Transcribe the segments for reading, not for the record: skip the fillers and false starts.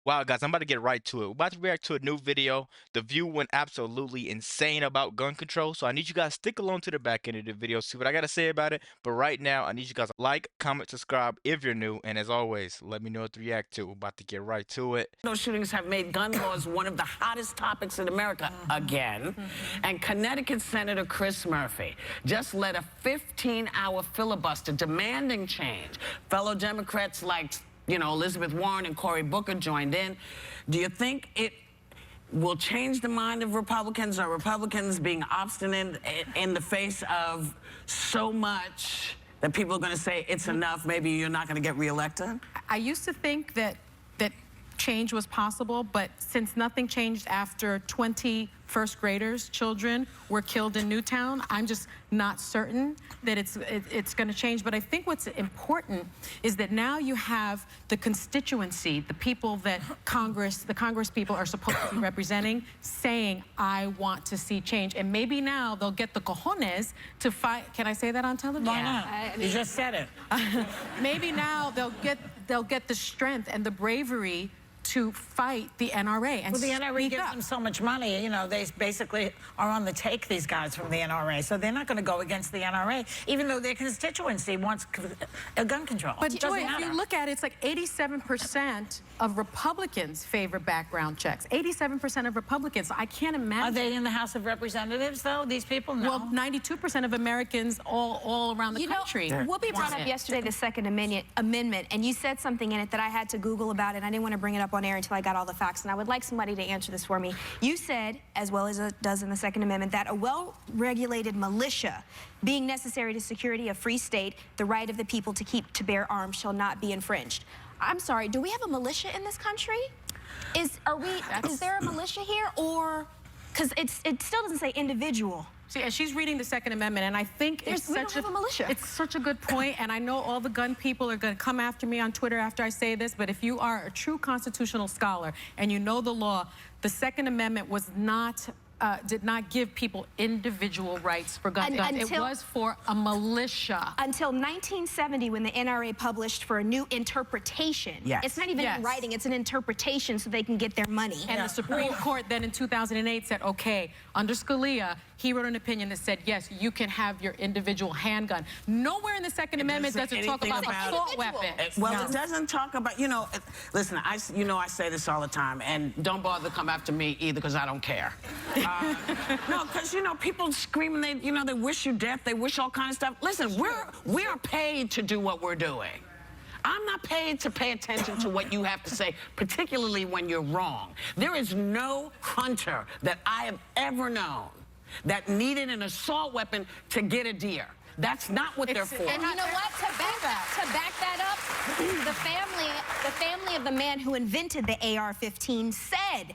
Wow, guys, I'm about to get right to it. We're about to react to a new video. The view went absolutely insane about gun control, so I need you guys to stick along to the back end of the video, see what I got to say about it. But right now, I need you guys to like, comment, subscribe if you're new, and as always, let me know what to react to. We're about to get right to it. Those shootings have made gun laws one of the hottest topics in America again. And Connecticut Senator Chris Murphy just led a 15-hour filibuster demanding change. Fellow Democrats like Elizabeth Warren and Cory Booker joined in. Do you think it will change the mind of Republicans, or Republicans being obstinate in the face of so much that people are going to say it's enough, maybe you're not going to get reelected? I used to think that change was possible, but since nothing changed after 20 first graders, children, were killed in Newtown, I'm just not certain that it's going to change. But I think what's important is that now you have the constituency, the people that the Congress people are supposed to be representing, saying, I want to see change. And maybe now they'll get the cojones to fight. Can I say that on television? Why not? You just said it. Maybe now they'll get the strength and the bravery to fight the NRA and well, the NRA gives up. them so much money. You know, they basically are on the take, these guys from the NRA. So they're not going to go against the NRA, even though their constituency wants gun control. But Joy, if you look at it, it's like 87% of Republicans favor background checks. 87% of Republicans. I can't imagine. Are they in the House of Representatives, though, these people? No. Well, 92% of Americans all around the country. Whoopi brought up yesterday the Second Amendment, and you said something in it that I had to Google about it. I didn't want to bring it up on air until I got all the facts, and I would like somebody to answer this for me. You said, as well as it does in the Second Amendment, that a well-regulated militia being necessary to security of free state, the right of the people to bear arms shall not be infringed. I'm sorry, do we have a militia in this country? Is there a militia here, or because it still doesn't say individual? See, and she's reading the Second Amendment, and I think it's such a good point, and I know all the gun people are going to come after me on Twitter after I say this, but if you are a true constitutional scholar and you know the law, the Second Amendment was not did not give people individual rights for guns. It was for a militia. Until 1970, when the NRA published for a new interpretation. Yes. It's not even in writing, it's an interpretation so they can get their money. And the Supreme Court then in 2008 said, okay, under Scalia, he wrote an opinion that said, yes, you can have your individual handgun. Nowhere in the Second Amendment does it talk about assault weapons. Well, it doesn't talk about, listen, I say this all the time, and don't bother to come after me either, because I don't care. No, because, people screaming, they wish you death, they wish all kinds of stuff. Listen, we're paid to do what we're doing. I'm not paid to pay attention to what you have to say, particularly when you're wrong. There is no hunter that I have ever known that needed an assault weapon to get a deer. That's not what they're for. And you know what? To back that up, the family of the man who invented the AR-15 said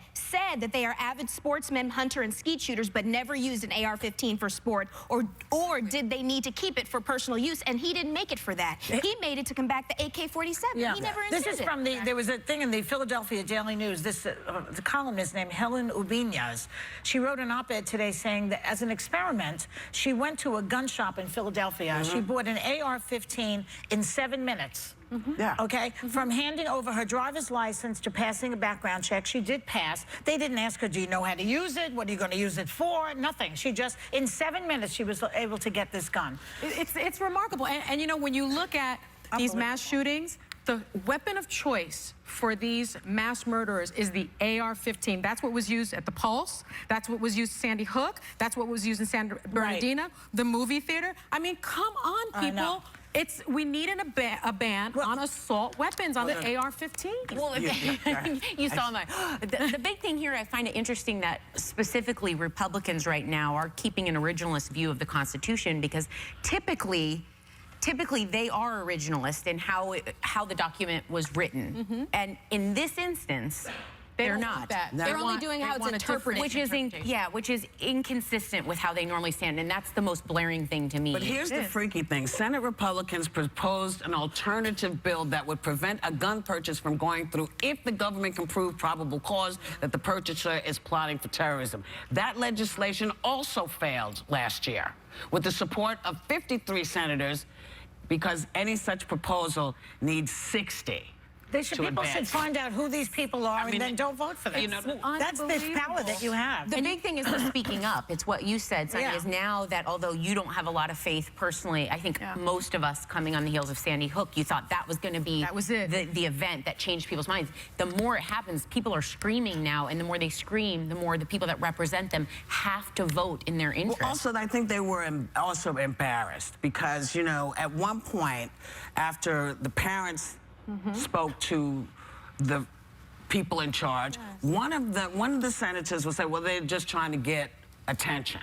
that they are avid sportsmen, hunter, and skeet shooters, but never used an AR-15 for sport, or did they need to keep it for personal use? And he didn't make it for that. He made it to combat the AK-47. Yeah. He never intended This is from there was a thing in the Philadelphia Daily News. The columnist named Helen Ubiñas. She wrote an op-ed today saying that as an experiment, she went to a gun shop in Philadelphia. She bought an AR-15 in 7 minutes. Yeah. Okay? From handing over her driver's license to passing a background check, she did pass. They didn't ask her, do you know how to use it? What are you going to use it for? Nothing. She just, in 7 minutes, she was able to get this gun. It's remarkable. And when you look at these mass shootings, the weapon of choice for these mass murderers is the AR-15. That's what was used at the Pulse. That's what was used in Sandy Hook. That's what was used in San Bernardino, the movie theater. I mean, come on, people. We need a ban on assault weapons, on the AR-15. Well, you saw my. The big thing here, I find it interesting that specifically Republicans right now are keeping an originalist view of the Constitution, because typically they are originalist in how the document was written. And in this instance, they're not. They're only doing how it's interpreted. Which is inconsistent with how they normally stand, and that's the most blaring thing to me. But here's the freaky thing. Senate Republicans proposed an alternative bill that would prevent a gun purchase from going through if the government can prove probable cause that the purchaser is plotting for terrorism. That legislation also failed last year with the support of 53 senators, because any such proposal needs 60. to People should advance. find out who these people are mean, and then don't vote for them. you know, That's this power that you have. The big thing is the speaking up. It's what you said, Sonny, Yeah. is now that although you don't have a lot of faith personally, I think most of us coming on the heels of Sandy Hook, you thought that was going to be the event that changed people's minds. The more it happens, people are screaming now, and the more they scream, the more the people that represent them have to vote in their interest. Well, also, I think they were also embarrassed because, you know, at one point, after the parents spoke to the people in charge, one of the senators would say, well, they're just trying to get attention.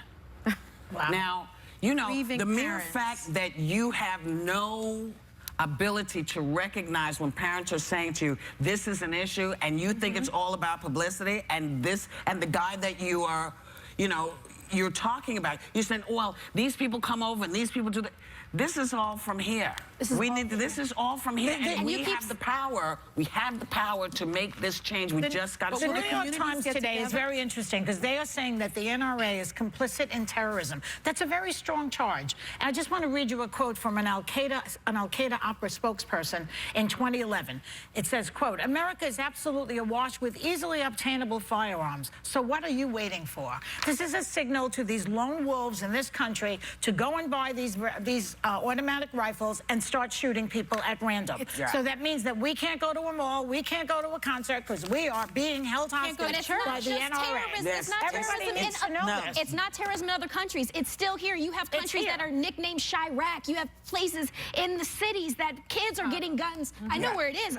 Wow. Now, you know, Grieving the mere parents. fact that you have no ability to recognize when parents are saying to you, this is an issue, and you think it's all about publicity, and the guy that you are, you know, you're talking about, you're saying, well, these people come over and these people do that. This is all from here. This is all from here, and we have the power. We have the power to make this change. We just got to. The New York Times today is very interesting because they are saying that the NRA is complicit in terrorism. That's a very strong charge. And I just want to read you a quote from an Al Qaeda opera spokesperson in 2011. It says, quote, America is absolutely awash with easily obtainable firearms. So what are you waiting for? This is a signal to these lone wolves in this country to go and buy these automatic rifles and start shooting people at random. So that means that we can't go to a mall, we can't go to a concert because we are being held hostage by the NRA. It's not terrorism. It's not terrorism in other countries. It's still here. You have countries that are nicknamed Chirac. You have places in the cities that kids are getting guns. I know where it is.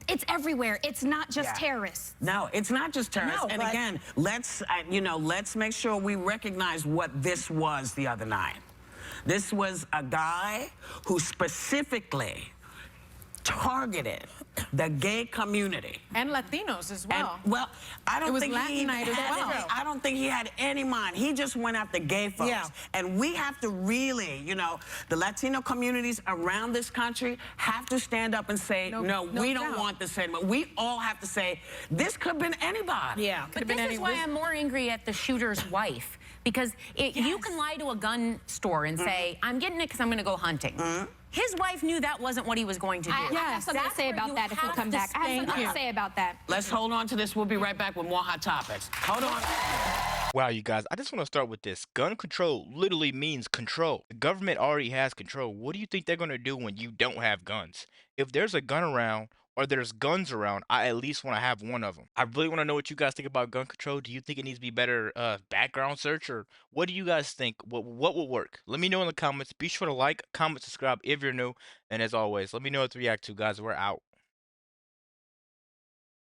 It's everywhere. It's not just terrorists. No, it's not just terrorists. No, and again, let's make sure we recognize what this was the other night. This was a guy who specifically targeted the gay community. And Latinos as well. And, well, I don't was think Latin he night as well. I don't think he had any mind. He just went after gay folks. Yeah. And we have to really, you know, the Latino communities around this country have to stand up and say, no, we don't want this anymore. We all have to say, this could have been anybody. Yeah. But this is why I'm more angry at the shooter's wife. Because you can lie to a gun store and say, I'm getting it because I'm going to go hunting. His wife knew that wasn't what he was going to do. I have something to say about that if we come back. I have something to say about that. Let's hold on to this. We'll be right back with more hot topics. Hold on. Wow, you guys, I just want to start with this. Gun control literally means control. The government already has control. What do you think they're going to do when you don't have guns? If there's a gun around or there's guns around, I at least want to have one of them. I really want to know what you guys think about gun control. Do you think it needs to be better background search, or what do you guys think? What will work? Let me know in the comments. Be sure to like, comment, subscribe if you're new. And as always, let me know what to react to, guys. We're out.